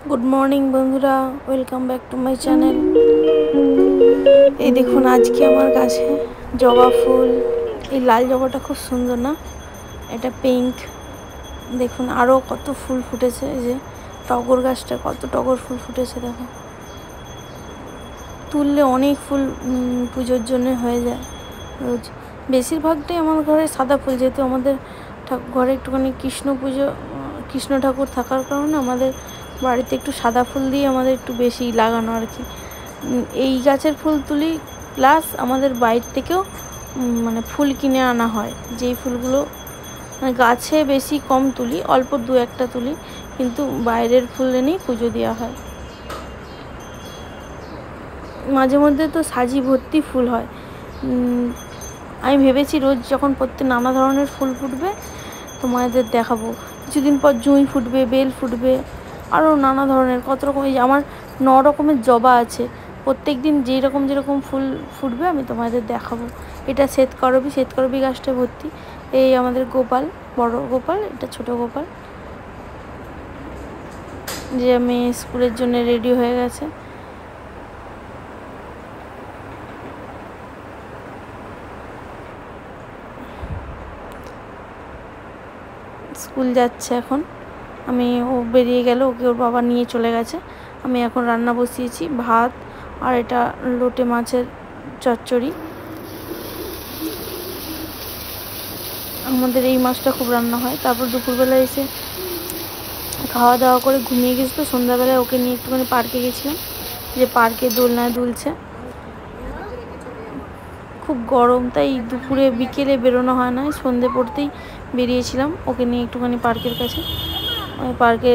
Good morning बंधुरा welcome back to my channel. ये देखुन आज के आमार गाছে जबा फुल ये लाल जबाटा खूब सुंदर ना এটা पिंक देखुन आरो कत फुल फुटेছে এই যে টগর গাছটা কত টগর ফুল ফুটেছে দেখো তুললে অনেক ফুল পূজোর জন্য হয়ে যায় রোজ বেশিরভাগটাই আমার ঘরে সাদা ফুল যেহেতু আমাদের ঘরে একটুখানি কৃষ্ণ ঠাকুর থাকার কারণে আমাদের বাড়িতে একটু সাদা ফুল দিয়ে আমাদের একটু বেশি লাগানো আর কি এই গাছের ফুল তুলি প্লাস আমাদের বাইরে থেকেও মানে ফুল কিনে আনা হয় যেই ফুলগুলো মানে গাছে বেশি কম তুলি অল্প দু একটা তুলি কিন্তু বাইরের ফুল এনেই পুজো দেওয়া হয় মাঝে মধ্যে তো সাজি ভর্তি ফুল হয় আমি ভেবেছি রোজ যখন প্রত্যেক নানা ধরনের ফুল ফুটবে তোমাদের দেখাবো কিছুদিন পর জুঁই ফুটবে বেল ফুটবে আরও নানা ধরনের কত রকম এই আমার 9 রকমের জবা আছে প্রত্যেক দিন যেরকম ফুল ফুটবে আমি তোমাদের দেখাবো এটা শ্বেতকরবী গাছটা ভর্তি এই আমাদের গোপাল বড় গোপাল এটা ছোট গোপাল যে মেয়ে স্কুলের জন্য রেডি হয়ে গেছে স্কুল যাচ্ছে এখন আমি ও বেরিয়ে গেল ওকে ওর বাবা নিয়ে চলে গেছে আমি এখন রান্না বসিয়েছি ভাত আর এটা লোটে মাছের চচ্চড়ি আমাদের এই মাছটা খুব রান্না হয় তারপর দুপুরবেলা এসে খাওয়া দাওয়া করে ঘুমিয়ে গেছি তো সন্ধ্যাবেলায় ওকে নিয়ে একটুখানি পার্কে গেছিলাম যে পার্কে দোলনায় দুলছে খুব গরম তাই দুপুরে বিকেলে বেরোনো হয় না সন্ধে পড়তেই বেরিয়েছিলাম ওকে নিয়ে একটুখানি পার্কের কাছে ওই পার্কে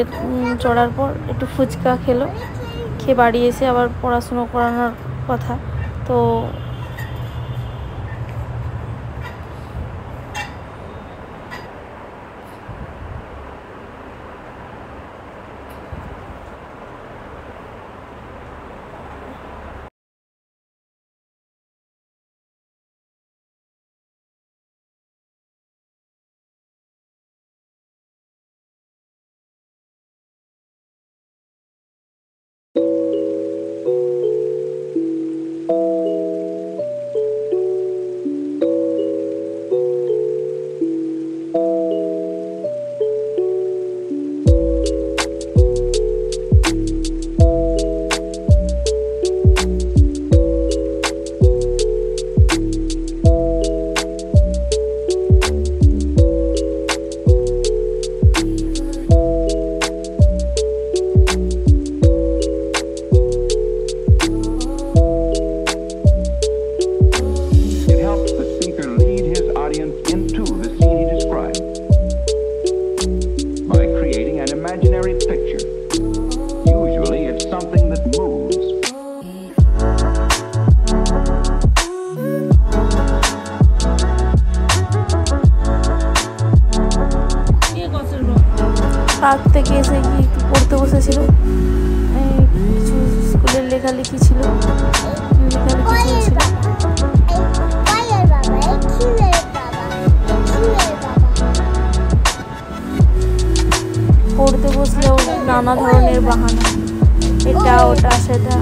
চড়ার পর একটু ফুচকা খেয়ে বাড়ি এসে আবার পড়াশুনো করানোর কথা তো পার্ক থেকে এসে গিয়ে একটু পড়তে বসেছিল কিছু স্কুলের লেখালেখি ছিল পড়তে বসলেও নানা ধরনের বাহানা এটা ওটা সেটা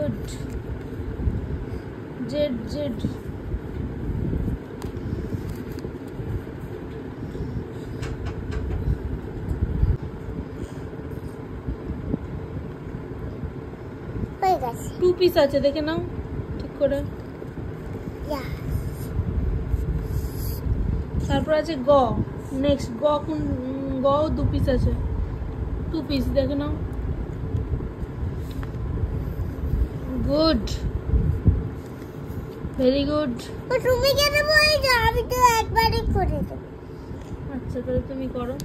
Good. Jed. টু পিস আছে দেখে নাও ঠিক করে। তারপর আছে গ। নেক্সট গ কোন গ 2 পিস আছে। 2 পিস দেখে নাও। Good, very good. তুমি কেন বলছো? আমি তো একবারই করে দেব। আচ্ছা তাহলে তুমি করো।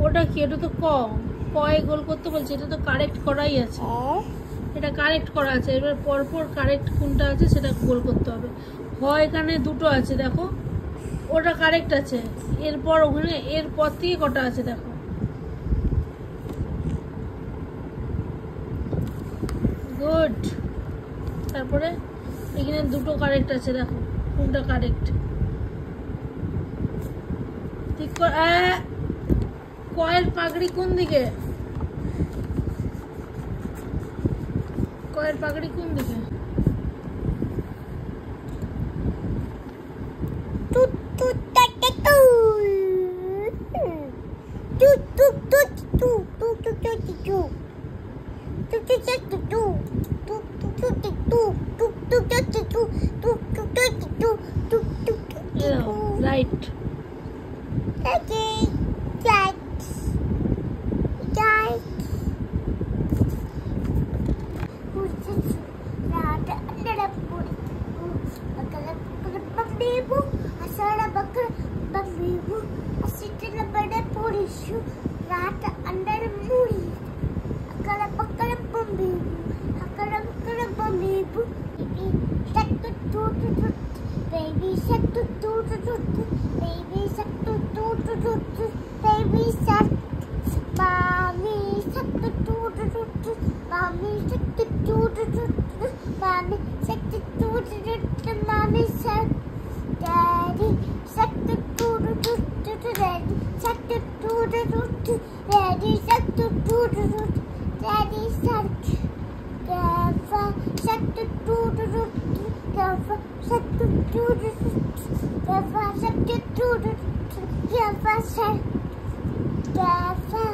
ওটা কি? এটা তো ক কয়ে গোল করতে বলছে। এটা তো কারেক্ট করাই আছে, এটা কারেক্ট করা আছে। এবার পরপর কারেক্ট কোনটা আছে সেটা গোল করতে হবে। হয় এখানে দুটো আছে দেখো, ওটা কারেক্ট আছে। এরপর ওখানে এরপর থেকে কটা আছে দেখো। গুড। তারপরে এখানে দুটো কারেক্ট আছে দেখো, কোনটা কারেক্ট। ঠিক কর। কয়ের পাগড়ি কোন দিকে? কয়ের পাগড়ি কোন দিকে? Right. Baby shark do do do do do, baby shark do do do do do, baby shark, mommy shark do do do do do, mommy shark do do do do do, mommy shark do do do do do, mommy shark, daddy shark do do do do do do, daddy shark do do do do do, daddy shark do do do do, daddy shark, grandpa shark do do do do do, grandpa shark do do do do, grandpa shark do do do do, grandpa shark, grandpa,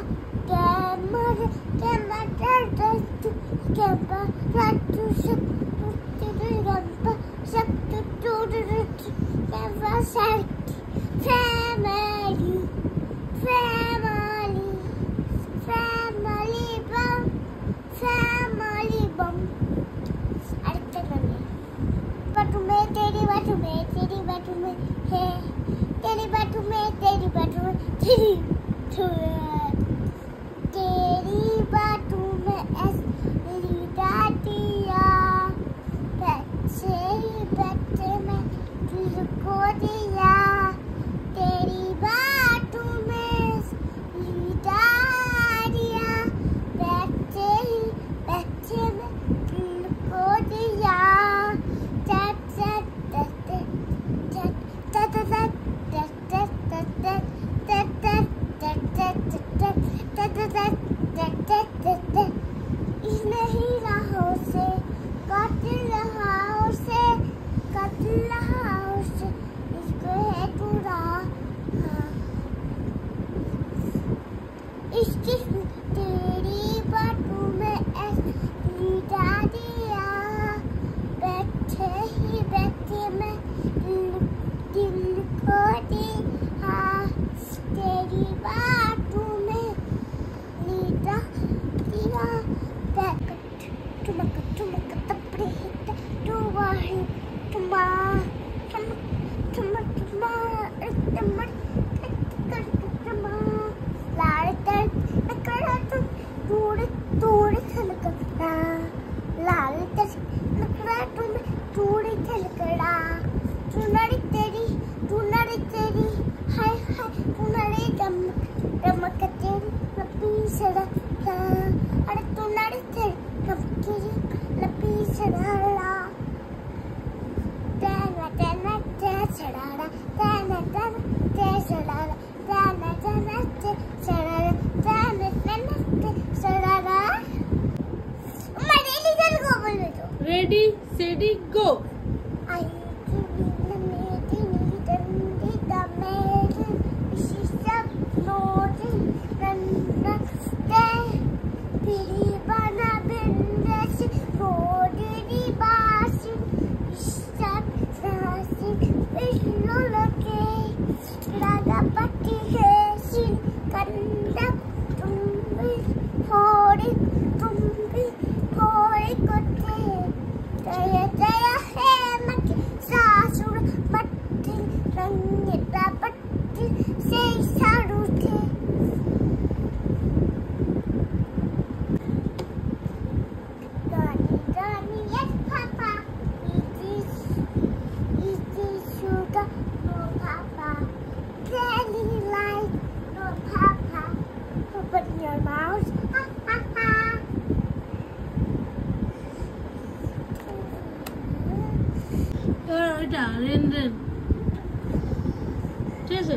grandmother, grandmother does do, grandpa shark do shark do do do, grandpa shark do do do do, grandpa shark, family, family, family bum, family bum. আরেকটা গানে बाटू में तेरी बाटू में तेरी बाटू में है तेरी बाटू में तेरी बाटू में तेरी तेरी बाटू में ऐसी दादिया बच्चे ही बच्चे में तुझको दिया तेरी बाटू में दादिया बच्चे ही बच्चे में तुझको दिया इसने ही राहों से काट रहा से इसको है पूरा इसकी तेरी बातों में ऐसी दादिया बैठे ही बैठे में दिल को दिया तेरी बातों में लीदा दिया तुमक तपड़ी हिट तुमा लाल नकड़ा तुम दूर छलकड़ा लाल नकड़ा तुम दूर छलकड़ा चुनरी तेरी Ramakatin, Lapisara, Aratunaritan, Kapkiri, Lapisara. Dana, Dana, Dasara, Dana, Dana, Dasara, Dana, Dana, Dasara, Dana, Dana, Dasara. My daily can go below. Ready, steady, go. I give you the maiden, the maiden. She's up, nothing, run, stay. Piribana, Bendasi, Rodini, Basi, Stop, Sasi, Vishnoloke, Ragapati, Hesin, Kandak, Tumbi, Hori, Tumbi, Hori, Kote. Jaya Jaya Hemati Sasura Patti Rangita Patti Say Sarute. Dani Dani yes Papa. It is sugar no Papa. Candy light no Papa. Open your mouth. Ha ha ha. Ren. ঠিক আছে